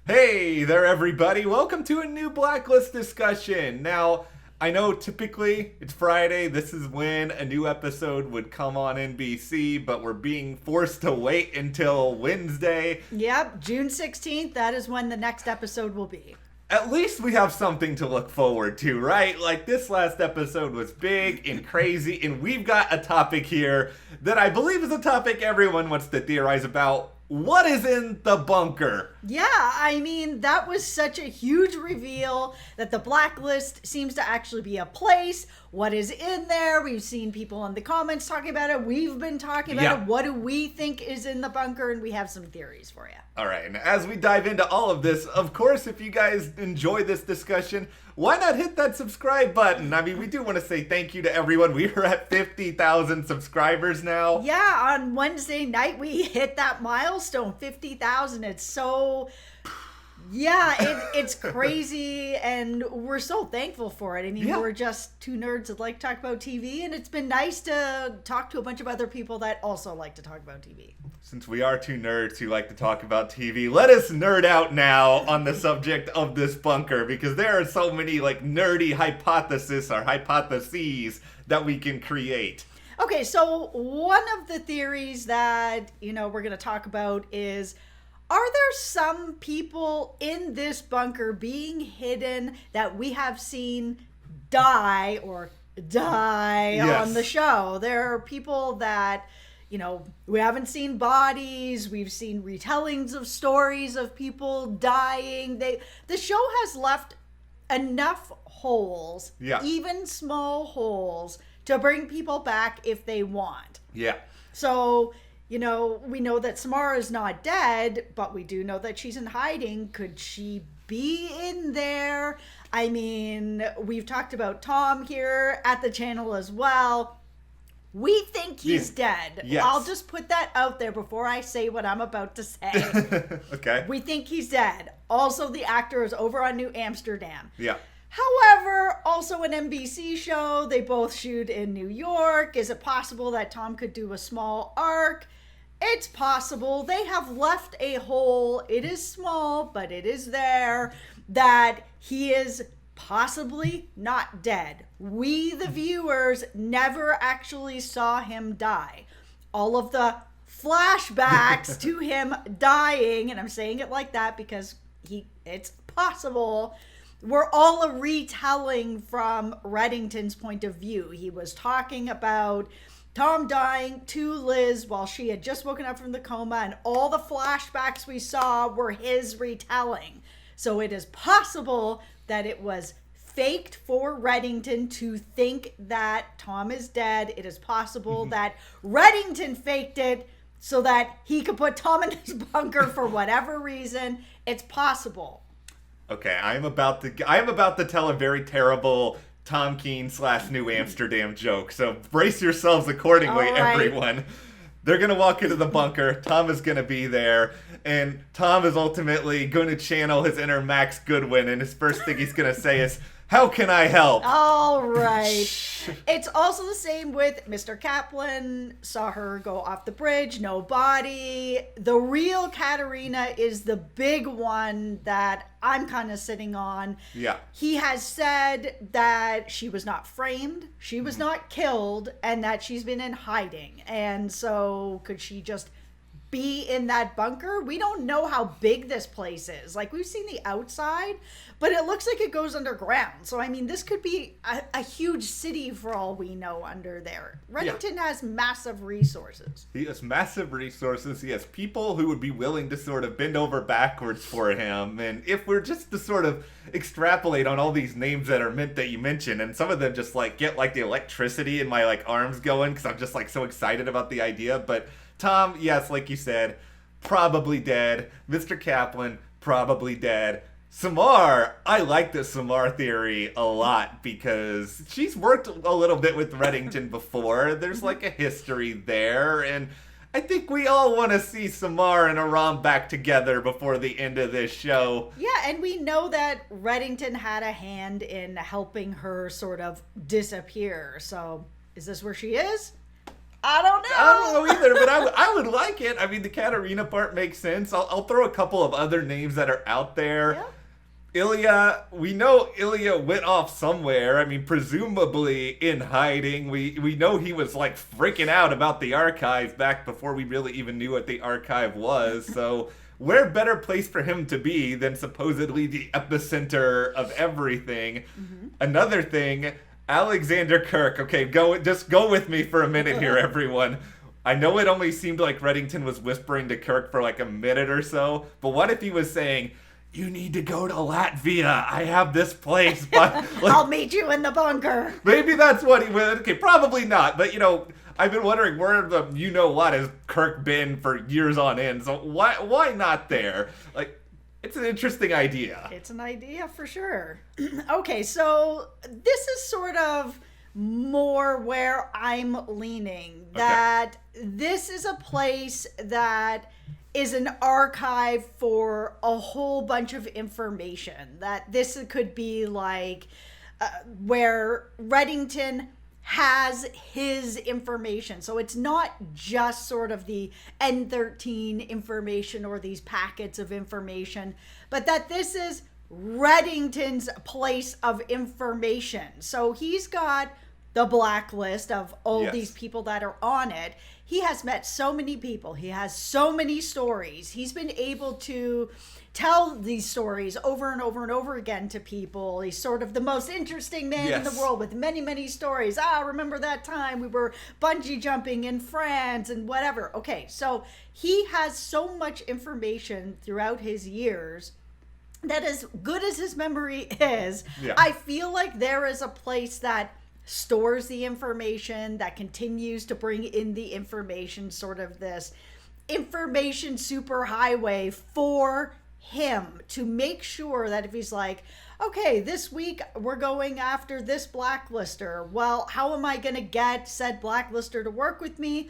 Hey there, everybody. Welcome to a new Blacklist discussion. Now, I know typically it's Friday. This is when a new episode would come on NBC, but we're being forced to wait until Wednesday. Yep, June 16th. That is when the next episode will be. At least we have something to look forward to, right? Like, this last episode was big and crazy, and we've got a topic here that I believe is a topic everyone wants to theorize about. What is in the bunker? Yeah, I mean, that was such a huge reveal that the Blacklist seems to actually be a place. What is in there? We've seen people in the comments talking about it. We've been talking about it. What do we think is in the bunker? And we have some theories for you. All right, and as we dive into all of this, of course, if you guys enjoy this discussion, why not hit that subscribe button? I mean, we do want to say thank you to everyone. We are at 50,000 subscribers now. Yeah, on Wednesday night, we hit that milestone, 50,000. It's so... Yeah, it's crazy, and we're so thankful for it. I mean, We're just two nerds that like to talk about TV, and it's been nice to talk to a bunch of other people that also like to talk about TV. Since we are two nerds who like to talk about TV, let us nerd out now on the subject of this bunker, because there are so many, like, nerdy hypotheses that we can create. Okay, so one of the theories that, we're going to talk about is... Are there some people in this bunker being hidden that we have seen die on the show? There are people that, we haven't seen bodies. We've seen retellings of stories of people dying. The show has left enough holes, even small holes, to bring people back if they want. Yeah. So... we know that Samara is not dead, but we do know that she's in hiding. Could she be in there? I mean, we've talked about Tom here at the channel as well. We think he's dead. Yes. I'll just put that out there before I say what I'm about to say. Okay. We think he's dead. Also, the actor is over on New Amsterdam. Yeah. However, also an NBC show. They both shoot in New York. Is it possible that Tom could do a small arc? It's possible. They have left a hole. It is small, but it is there, that he is possibly not dead. We, the viewers, never actually saw him die. All of the flashbacks to him dying, and I'm saying it like that because it's possible, were all a retelling from Reddington's point of view. He was talking about Tom dying to Liz while she had just woken up from the coma, and all the flashbacks we saw were his retelling. So it is possible that it was faked for Reddington to think that Tom is dead. It is possible that Reddington faked it so that he could put Tom in his bunker for whatever reason. It's possible. Okay, I am about to tell a very terrible Tom Keene / New Amsterdam joke, so brace yourselves accordingly, everyone. They're going to walk into the bunker, Tom is going to be there, and Tom is ultimately going to channel his inner Max Goodwin, and his first thing he's going to say is, "How can I help?" All right. It's also the same with Mr. Kaplan. Saw her go off the bridge, no body. The real Katerina is the big one that I'm kind of sitting on. Yeah. He has said that she was not framed, she was not killed, and that she's been in hiding. And so could she just be in that bunker? We don't know how big this place is. Like, we've seen the outside, but it looks like it goes underground. So, I mean, this could be a huge city for all we know under there. Reddington has massive resources. He has massive resources. He has people who would be willing to sort of bend over backwards for him. And if we're just to sort of extrapolate on all these names that are meant that you mentioned, and some of them just like get like the electricity in my like arms going because I'm just like so excited about the idea. But Tom, yes, like you said, probably dead. Mr. Kaplan, probably dead. Samar, I like the Samar theory a lot because she's worked a little bit with Reddington before. There's like a history there, and I think we all want to see Samar and Aram back together before the end of this show. Yeah, and we know that Reddington had a hand in helping her sort of disappear. So, is this where she is? I don't know. I don't know either, but I would like it. I mean, the Katarina part makes sense. I'll throw a couple of other names that are out there. Yeah. Ilya, we know Ilya went off somewhere. I mean, presumably in hiding. We know he was like freaking out about the archive back before we really even knew what the archive was. So where better place for him to be than supposedly the epicenter of everything? Mm-hmm. Another thing, Alexander Kirk. Okay, just go with me for a minute here, everyone. I know it only seemed like Reddington was whispering to Kirk for like a minute or so, but what if he was saying, "You need to go to Latvia. I have this place." But like, I'll meet you in the bunker. Maybe that's what he would. Okay, probably not. But, I've been wondering where the you-know-what has Kirk been for years on end. So why not there? Like, it's an interesting idea. It's an idea for sure. Okay, so this is sort of more where I'm leaning. That this is a place that is an archive for a whole bunch of information. That this could be like where Reddington has his information. So it's not just sort of the N13 information or these packets of information, but that this is Reddington's place of information. So he's got the blacklist of all these people that are on it. He has met so many people. He has so many stories. He's been able to tell these stories over and over and over again to people. He's sort of the most interesting man in the world with many, many stories. Remember that time we were bungee jumping in France and whatever. Okay, so he has so much information throughout his years that, as good as his memory is, I feel like there is a place that stores the information, that continues to bring in the information, sort of this information superhighway for him to make sure that if he's like, okay, this week we're going after this blacklister. Well, how am I going to get said blacklister to work with me?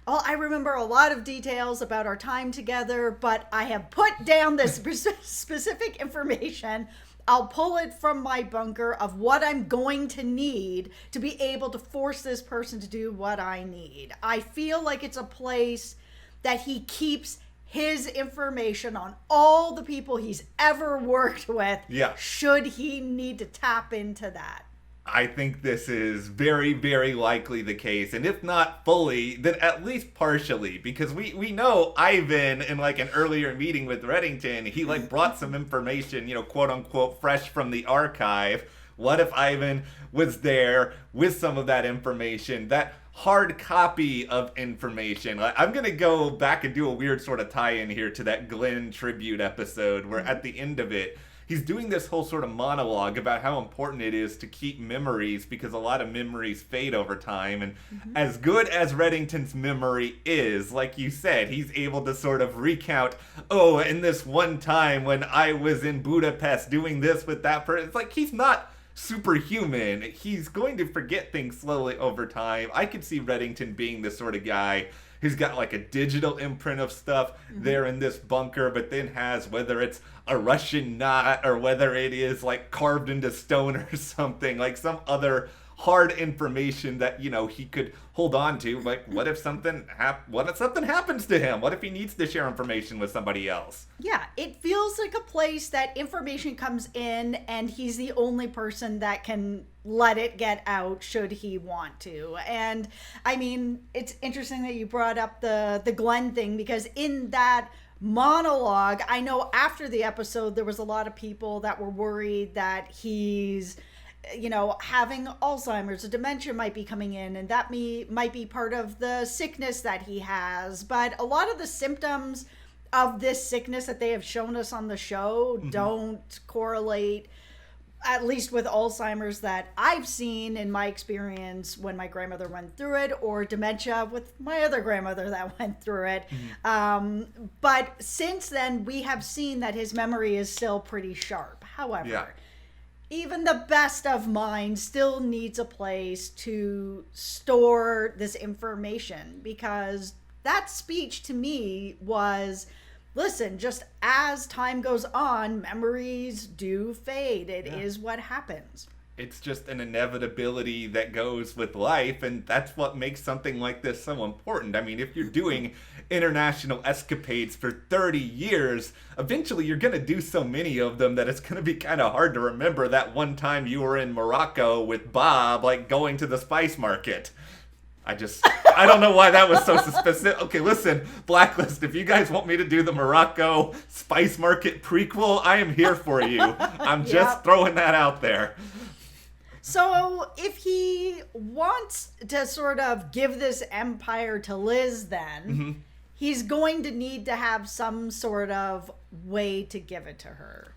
Well, I remember a lot of details about our time together, but I have put down this specific information. I'll pull it from my bunker of what I'm going to need to be able to force this person to do what I need. I feel like it's a place that he keeps his information on all the people he's ever worked with, should he need to tap into that. I think this is very, very likely the case, and if not fully, then at least partially, because we know Ivan, in like an earlier meeting with Reddington, he like brought some information, quote unquote, fresh from the archive. What if Ivan was there with some of that information, that hard copy of information? I'm gonna go back and do a weird sort of tie-in here to that Glenn tribute episode, where at the end of it, he's doing this whole sort of monologue about how important it is to keep memories, because a lot of memories fade over time. And as good as Reddington's memory is, like you said, he's able to sort of recount, in this one time when I was in Budapest doing this with that person. It's like he's not superhuman. He's going to forget things slowly over time. I could see Reddington being the sort of guy who's got like a digital imprint of stuff there in this bunker, but then has, whether it's a Russian knot or whether it is like carved into stone or something, like some other hard information that, he could hold on to. Like, what if something happens to him? What if he needs to share information with somebody else? Yeah, it feels like a place that information comes in and he's the only person that can let it get out should he want to. And I mean, it's interesting that you brought up the Glenn thing, because in that monologue, I know after the episode there was a lot of people that were worried that he's having Alzheimer's or dementia might be coming in, and that might be part of the sickness that he has. But a lot of the symptoms of this sickness that they have shown us on the show don't correlate, at least with Alzheimer's that I've seen in my experience when my grandmother went through it, or dementia with my other grandmother that went through it. But since then, we have seen that his memory is still pretty sharp. However, even the best of minds still needs a place to store this information, because that speech to me was, listen, just as time goes on, memories do fade. It is what happens. it's just an inevitability that goes with life, and that's what makes something like this so important. I mean, if you're doing international escapades for 30 years, eventually you're going to do so many of them that it's going to be kind of hard to remember that one time you were in Morocco with Bob, like going to the spice market. I don't know why that was so specific. Okay, listen, Blacklist, if you guys want me to do the Morocco spice market prequel, I am here for you. I'm just throwing that out there. So if he wants to sort of give this empire to Liz then, he's going to need to have some sort of way to give it to her.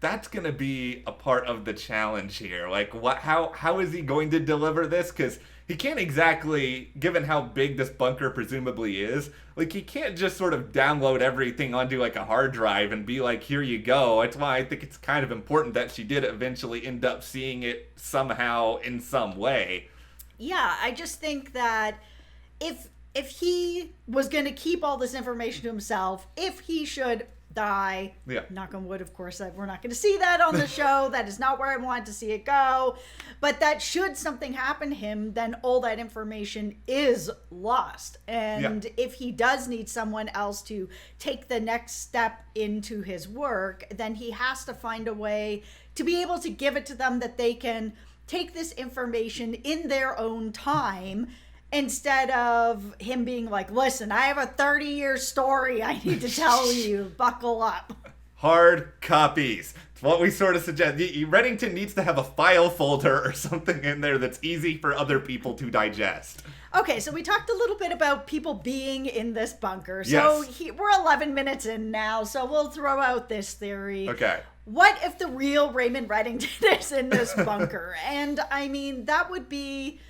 That's going to be a part of the challenge here. Like, how is he going to deliver this? Because he can't exactly, given how big this bunker presumably is, like, he can't just sort of download everything onto, like, a hard drive and be like, here you go. That's why I think it's kind of important that she did eventually end up seeing it somehow in some way. Yeah, I just think that if he was going to keep all this information to himself, if he should die, knock on wood, of course, that we're not going to see that on the show. That is not where I want to see it go. But that should something happen to him, then all that information is lost. And if he does need someone else to take the next step into his work, then he has to find a way to be able to give it to them that they can take this information in their own time, instead of him being like, listen, I have a 30-year story I need to tell you. Buckle up. Hard copies. It's what we sort of suggest. Reddington needs to have a file folder or something in there that's easy for other people to digest. Okay, so we talked a little bit about people being in this bunker. So we're 11 minutes in now, so we'll throw out this theory. Okay. What if the real Raymond Reddington is in this bunker? And, I mean, that would be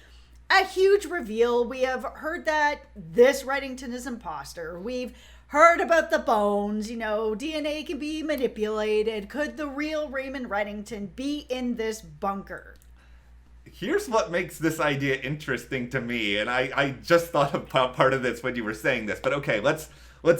a huge reveal. We have heard that this Reddington is imposter. We've heard about the bones. You know, DNA can be manipulated. Could the real Raymond Reddington be in this bunker? Here's what makes this idea interesting to me, and I just thought about part of this when you were saying this, but okay, let's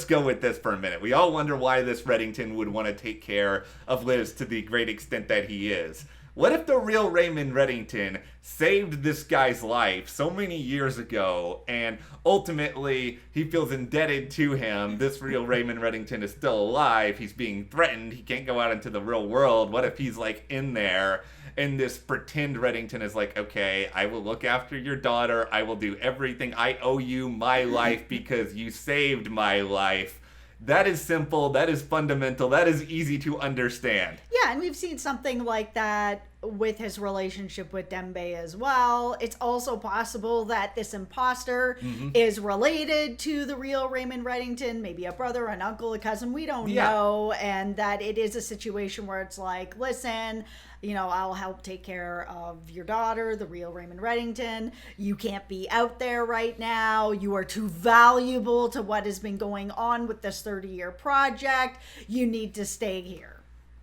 go with this for a minute. We all wonder why this Reddington would want to take care of Liz to the great extent that he is. What if the real Raymond Reddington saved this guy's life so many years ago, and ultimately he feels indebted to him? This real Raymond Reddington is still alive. He's being threatened. He can't go out into the real world. What if he's like in there, and this pretend Reddington is like, okay, I will look after your daughter. I will do everything. I owe you my life because you saved my life. That is simple. That is fundamental. That is easy to understand. Yeah, and we've seen something like that with his relationship with Dembe as well. It's also possible that this imposter is related to the real Raymond Reddington, maybe a brother, an uncle, a cousin, we don't know, and that it is a situation where it's like, listen, you know, I'll help take care of your daughter, the real Raymond Reddington. You can't be out there right now. You are too valuable to what has been going on with this 30-year project. You need to stay here.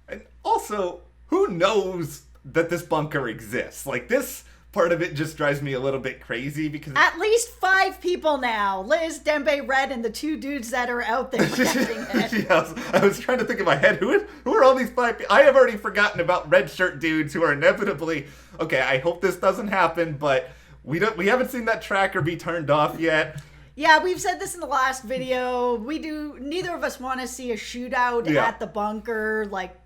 And also, who knows that this bunker exists? Like, this part of it just drives me a little bit crazy because... At least 5 people now. Liz, Dembe, Red, and the 2 dudes that are out there protecting it. Yes, I was trying to think in my head, who are all these 5 people? I have already forgotten about red shirt dudes who are inevitably... Okay, I hope this doesn't happen, but we haven't seen that tracker be turned off yet. Yeah, we've said this in the last video. Neither of us want to see a shootout at the bunker. Like,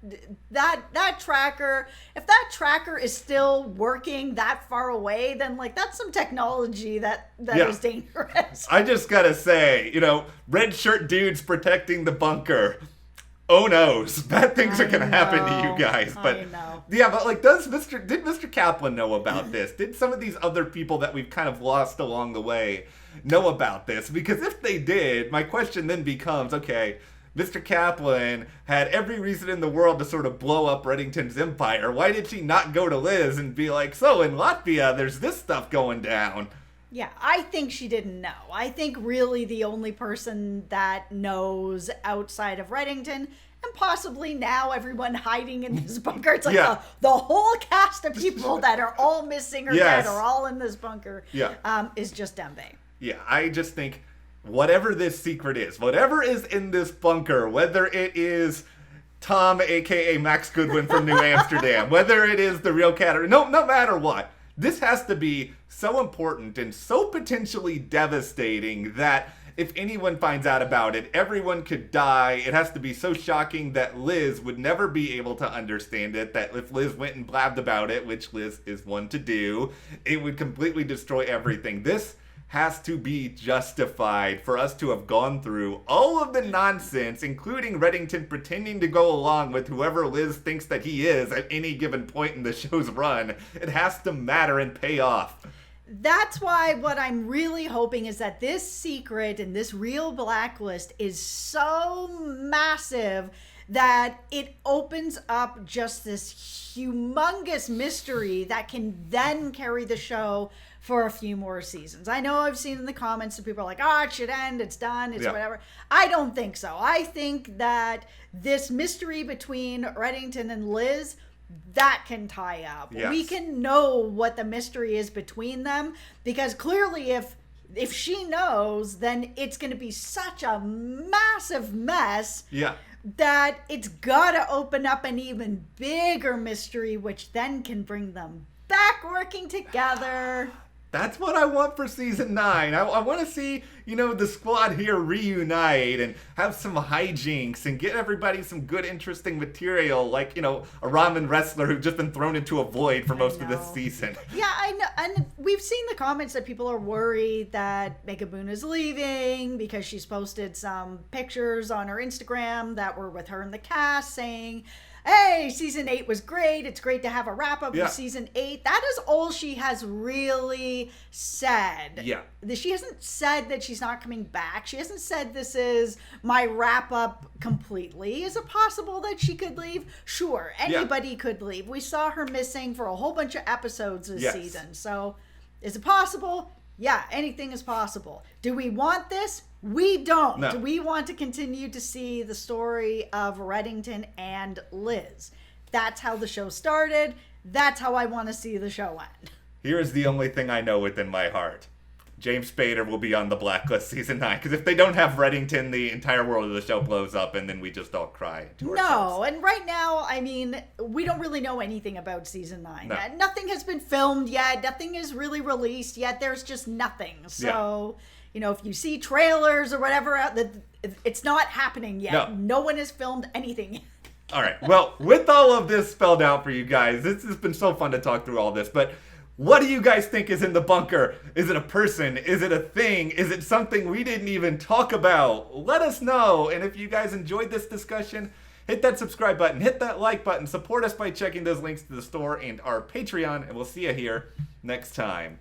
that tracker, if that tracker is still working that far away, then, like, that's some technology that is dangerous. I just gotta say, you know, red shirt dudes protecting the bunker. Oh noes, bad things are gonna happen to you guys. But yeah, but like, did Mr. Kaplan know about this? Did some of these other people that we've kind of lost along the way know about this? Because if they did, my question then becomes, okay, Mr. Kaplan had every reason in the world to sort of blow up Reddington's empire. Why did she not go to Liz and be like, so in Latvia, there's this stuff going down? Yeah, I think she didn't know. I think really the only person that knows outside of Reddington, and possibly now everyone hiding in this bunker, it's like the whole cast of people that are all missing or dead or all in this bunker is just Dembe. Yeah, I just think whatever this secret is, whatever is in this bunker, whether it is Tom, aka Max Goodwin from New Amsterdam, whether it is the real cat or no matter what, this has to be so important and so potentially devastating that if anyone finds out about it, everyone could die. It has to be so shocking that Liz would never be able to understand it, that if Liz went and blabbed about it, which Liz is one to do, it would completely destroy everything. This has to be justified for us to have gone through all of the nonsense, including Reddington pretending to go along with whoever Liz thinks that he is at any given point in the show's run. It has to matter and pay off. That's why what I'm really hoping is that this secret and this real blacklist is so massive that it opens up just this humongous mystery that can then carry the show for a few more seasons. I know I've seen in the comments that people are like, oh, it should end, it's done, it's whatever. I don't think so. I think that this mystery between Reddington and Liz, that can tie up. Yes. We can know what the mystery is between them, because clearly if she knows, then it's going to be such a massive mess that it's got to open up an even bigger mystery, which then can bring them back working together. That's what I want for season 9. I want to see, the squad here reunite and have some hijinks and get everybody some good, interesting material, like, a ramen wrestler who's just been thrown into a void for most of this season. Yeah, I know. And we've seen the comments that people are worried that Mega Boone is leaving because she's posted some pictures on her Instagram that were with her in the cast saying, hey, season 8 was great. It's great to have a wrap up of season 8. That is all she has really said. Yeah. She hasn't said that she's not coming back. She hasn't said this is my wrap up completely. Is it possible that she could leave? Sure. Anybody could leave. We saw her missing for a whole bunch of episodes this season. So is it possible? Yeah, anything is possible. Do we want this? We don't. No. We want to continue to see the story of Reddington and Liz. That's how the show started. That's how I want to see the show end. Here's the only thing I know within my heart. James Spader will be on the Blacklist season 9. Because if they don't have Reddington, the entire world of the show blows up and then we just all cry to ourselves. No, and right now, we don't really know anything about season 9. No. Nothing has been filmed yet. Nothing is really released yet. There's just nothing. So, if you see trailers or whatever, it's not happening yet. No one has filmed anything yet. All right. Well, with all of this spelled out for you guys, this has been so fun to talk through all this, but what do you guys think is in the bunker? Is it a person? Is it a thing? Is it something we didn't even talk about? Let us know. And if you guys enjoyed this discussion, hit that subscribe button, hit that like button, support us by checking those links to the store and our Patreon, and we'll see you here next time.